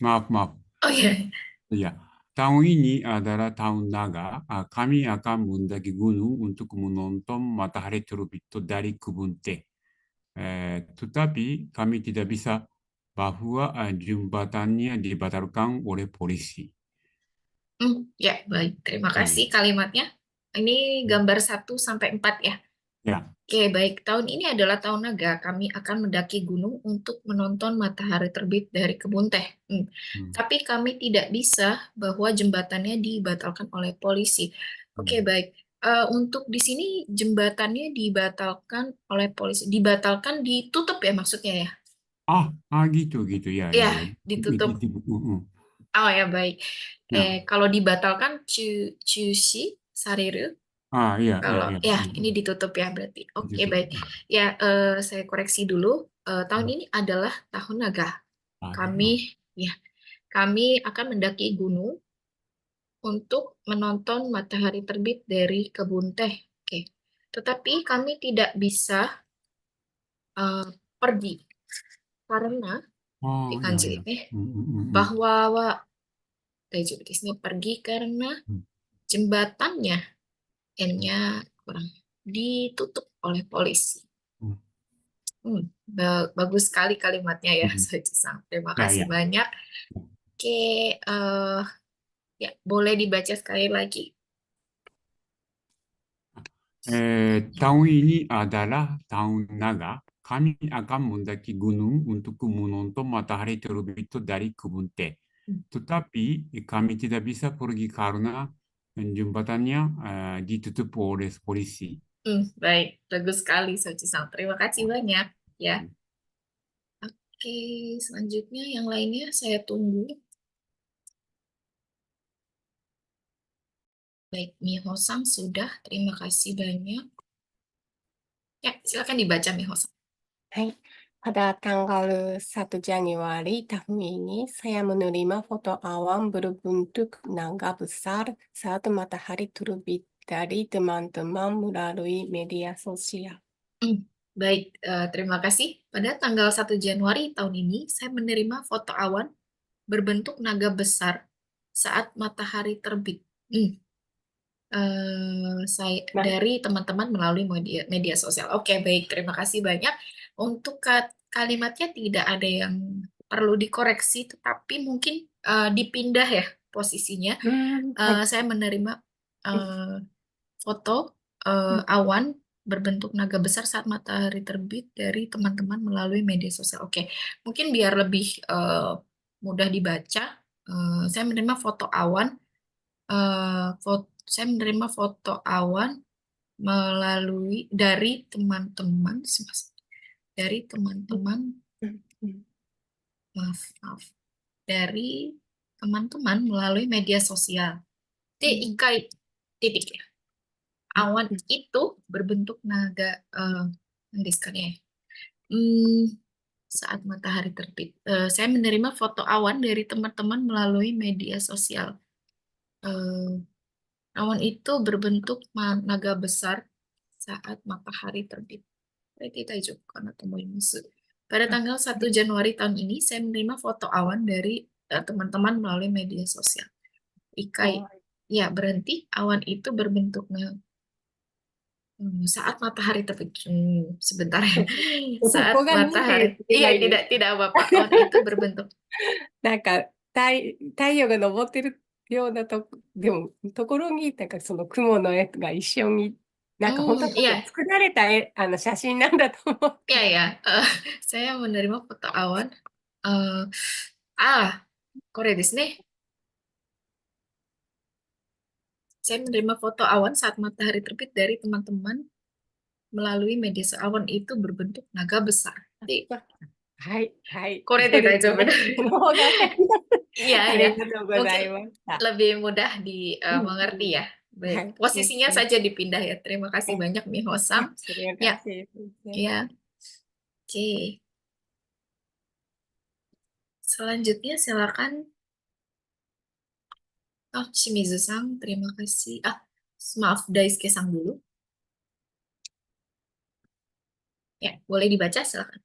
Maaf, maaf. Oh iya. Ya, tahun ini adalah tahun naga. Kami akan mendaki gunung untuk menonton matahari terbit dari kebun teh. Tetapi kami tidak bisa bahwa jembatannya dibatalkan oleh polisi. Ya, baik. Terima kasih Ya, kalimatnya. Ini gambar 1 sampai 4 ya. ya. Oke, baik. Tahun ini adalah tahun naga. Kami akan mendaki gunung untuk menonton matahari terbit dari kebun teh. Hmm, Tapi kami tidak bisa bahwa jembatannya dibatalkan oleh polisi. Oke, hmm. baik. Untuk di sini jembatannya dibatalkan oleh polisi. Dibatalkan, ditutup ya maksudnya ya? Gitu, gitu. Ya, ya, Ya, ya. ditutup. Oh ya, baik. Ya. Kalau dibatalkan, cuci, sariru. Iya, iya, Kalau iya. ya ini ditutup ya berarti. Oke, Gitu. baik. Ya, saya koreksi dulu. Tahun ini adalah tahun naga. Kami Oh. ya, kami akan mendaki gunung untuk menonton matahari terbit dari kebun teh. Oke. Tetapi kami tidak bisa eh, pergi karena di Oh, ya, kanji ya. ini Hmm, hmm, hmm, bahwa Daiju di sini pergi karena hmm, jembatannya hmm, N-nya kurang ditutup oleh polisi. hmm, Bagus sekali kalimatnya ya, hmm. Soichi-san. Terima Ya, kasih ya. banyak. Oke, ya boleh dibaca sekali lagi. Tahun ini adalah tahun naga. Kami akan mendaki gunung untuk menonton matahari terbit dari kebun teh. Tetapi kami tidak bisa pergi karena jembatannya ditutup oleh polisi. Baik, bagus sekali Soichi-san. Terima kasih banyak. Ya, Hmm. oke. Selanjutnya yang lainnya saya tunggu. Baik, Miho-san sudah. Terima kasih banyak. Ya, silakan dibaca Miho-san. はい。pada tanggal 1 Januari tahun ini, saya menerima foto awan berbentuk naga besar saat matahari terbit dari teman-teman melalui media sosial. Baik, terima kasih. Pada tanggal 1 Januari tahun ini, saya menerima foto awan berbentuk naga besar saat matahari terbit. Saya Nah, dari teman-teman melalui media sosial. Oke, baik. Terima kasih banyak. Untuk kalimatnya tidak ada yang perlu dikoreksi, tetapi mungkin dipindah ya posisinya. はい。Saya menerima うん eh, foto うん awan berbentuk naga besar saat matahari terbit dari teman-teman melalui media sosial. Oke, mungkin biar lebih mudah dibaca, saya menerima foto awan. Saya menerima foto awan melalui dari teman-teman, うんうん maaf, dari teman-teman melalui media sosial. Ikai titik ya. うん Awan うん itu berbentuk naga desu ya. Hmm, saat matahari terbit. Saya menerima foto awan dari teman-teman melalui media sosial. Eh, Awan itu berbentuk naga besar saat matahari terbit. Berarti tajuk karena tomoimasu. Pada あ、tanggal 1 Januari tahun ini, saya menerima foto awan dari teman-teman melalui media sosial. Ikai, はい。ya berhenti. Awan itu berbentuk saat matahari terbit. Sebentar ya. こ Saat こが見て matahari. いけ Iya, ないです。tidak apa-apa. Awan itu berbentuk. なんか、太陽が昇ってるようなでも、ところに、なんかその雲の絵が一緒に、なんか本当多分 Iya, 作られた写真なんだと思う。iya ya. Saya menerima foto awan. Eh, Korea desu ne. Saya menerima foto awan saat matahari terbit dari teman-teman melalui media sosial. Awan itu berbentuk naga besar. Jadi, はい、はい。Korea そうです 大丈夫 ね。その方がわかります。Iya, あ ya. りがとうござ Mungkin いました。lebih mudah うん、dimengerti ya. うん。は Baik, い。うん、posisinya うん。saja dipindah ya. Terima kasih はい。banyak Miho-san. あ、terima Ya, kasih. ya. Oke. Selanjutnya silakan. Oh, Shimizu-san, terima kasih. Maaf, Daisuke-san dulu. Ya, boleh dibaca silakan.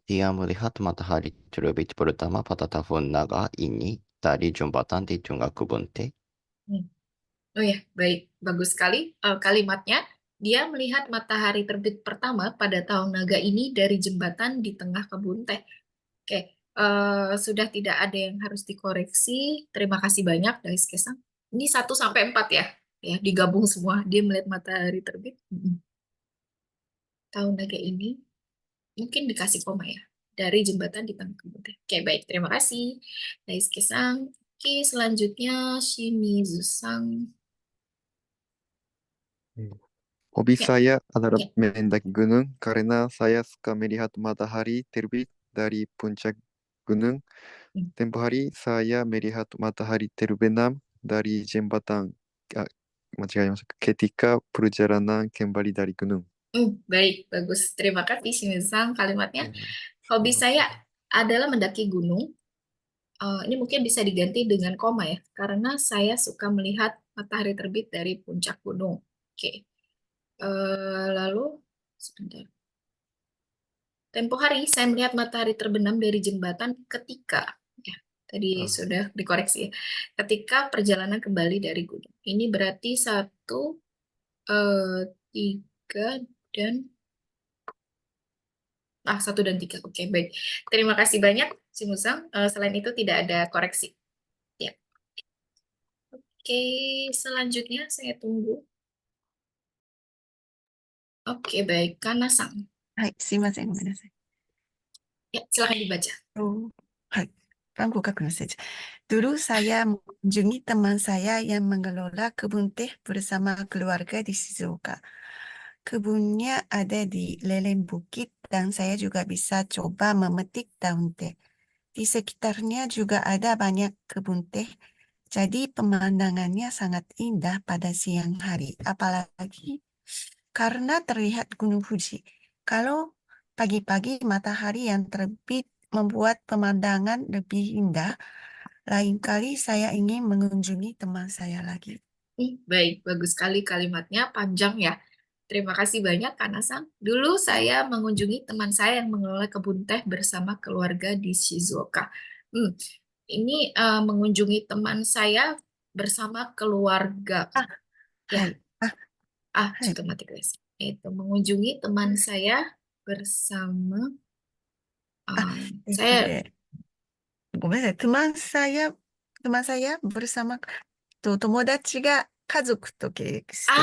Dia melihat matahari terbit pertama pada tahun naga ini dari jembatan di tengah kebun teh. Hmm. Oh ya, baik. Bagus sekali kalimatnya. Dia melihat matahari terbit pertama pada tahun naga ini dari jembatan di tengah kebun teh. Oke, sudah tidak ada yang harus dikoreksi. Terima kasih banyak, Dais Kesang. Ini 1 sampai 4 ya, ya digabung semua. Dia melihat matahari terbit. Tahun naga ini mungkin dikasih koma ya. Dari jembatan di tengah kebun teh. Oke, baik. Terima kasih, Dais Kesang. Oke, selanjutnya Shimizu-san. Hobi Ya, saya adalah ya. mendaki gunung karena saya suka melihat matahari terbit dari puncak gunung. Tempo hari saya melihat matahari terbenam dari jembatan. Ketika perjalanan kembali dari gunung. Baik, bagus. Terima kasih, Shimizu-san, kalimatnya. Hobi saya adalah mendaki gunung. Ini mungkin bisa diganti dengan koma ya, karena saya suka melihat matahari terbit dari puncak gunung. Oke. Lalu, sebentar. Tempo hari saya melihat matahari terbenam dari jembatan ketika, ya, tadi sudah dikoreksi ya, ketika perjalanan kembali dari gunung. Ini berarti 1, 3, dan 1 dan 3. Oke, baik. Terima kasih banyak, Shimizu-san. Selain itu tidak ada koreksi. Ya. Oke, selanjutnya saya tunggu. Oke, baik. Kana-san. はい、すいません、ごめんなさい。 Ya, silakan dibaca. Hai, Bangku Kakak saja. Dulu saya mengunjungi teman saya yang mengelola kebun teh bersama keluarga di Shizuoka. Kebunnya ada di lereng bukit dan saya juga bisa coba memetik daun teh. Di sekitarnya juga ada banyak kebun teh. Jadi pemandangannya sangat indah pada siang hari, apalagi karena terlihat Gunung Fuji. Kalau pagi-pagi matahari yang terbit membuat pemandangan lebih indah, lain kali saya ingin mengunjungi teman saya lagi. Baik, bagus sekali kalimatnya, panjang ya. Terima kasih banyak, Kana-san. Dulu saya mengunjungi teman saya yang mengelola kebun teh bersama keluarga di Shizuoka. Ini mengunjungi teman saya bersama keluarga. Ya. Hai. Cuma mati guys. Itu mengunjungi teman saya bersama saya. ごめんなさい。teman saya bersama 友達が家族と契約してる。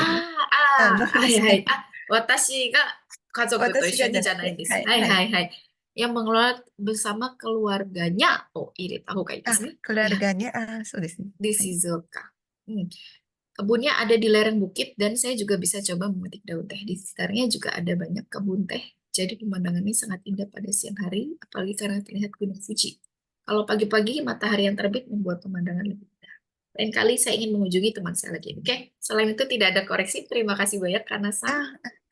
はいはい。私が家族と一緒にじゃないです。はいはいはい。Yang mengelola bersama keluarganya. Iri tahu kayak gitu. Keluarganya,そうですね。Di Shizuoka. Kebunnya ada di lereng bukit dan saya juga bisa coba memetik daun teh. Di sekitarnya juga ada banyak kebun teh. Jadi pemandangannya sangat indah pada siang hari, apalagi karena terlihat Gunung Fuji. Kalau pagi-pagi matahari yang terbit membuat pemandangan lebih indah. Lain kali saya ingin mengunjungi teman saya lagi. Oke, selain itu tidak ada koreksi. Terima kasih banyak karena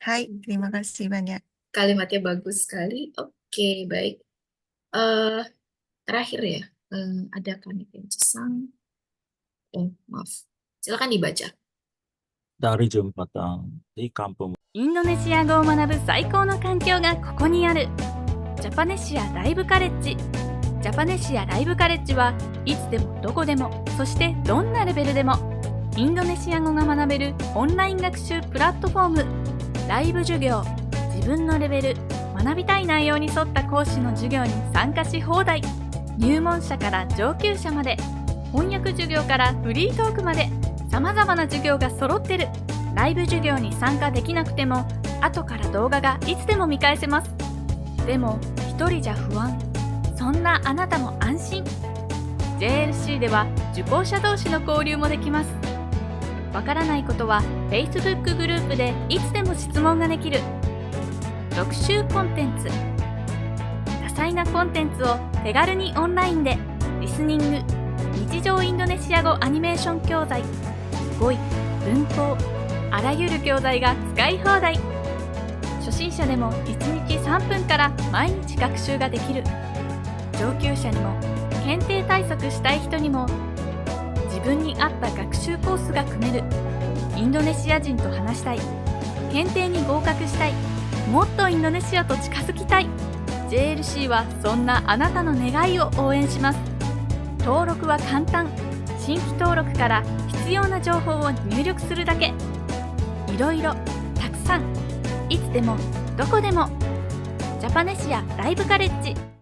Hai, terima kasih banyak. Kalimatnya bagus sekali. Oke, baik. Terakhir ya, ada Kaneki-san. Maaf. Silakan dibaca. Dari jembatan di kampung. インドネシア語を学ぶ最高の環境がここにある。ジャパネシアライブカレッジ。ジャパネシアライブカレッジはいつでもどこでも、そしてどんなレベルでもインドネシア語が学べるオンライン学習プラットフォーム。ライブ授業、自分のレベル、学びたい内容に沿った講師の授業に参加し放題。入門者から上級者まで、翻訳授業からフリートークまで様々な授業が揃ってる。ライブ授業に参加できなくても後から動画がいつでも見返せます。でも一人じゃ不安。そんなあなたも安心。 JLC では受講者同士の交流もできます。わからないことは Facebook グループでいつでも質問ができる。学習コンテンツ、多彩なコンテンツを手軽にオンラインでリスニング、日常インドネシア語アニメーション教材、語彙、文法、あらゆる教材が使い放題。初心者でも1日3分から毎日学習ができる。上級者にも検定対策したい人にも自分に合った学習コースが組める。インドネシア人と話したい、検定に合格したい、もっとインドネシアと近づきたい、JLC はそんなあなたの願いを応援します。登録は簡単。新規登録から必要な情報を入力するだけ。いろいろ、たくさん、いつでも、どこでも。ジャパネシアライブカレッジ。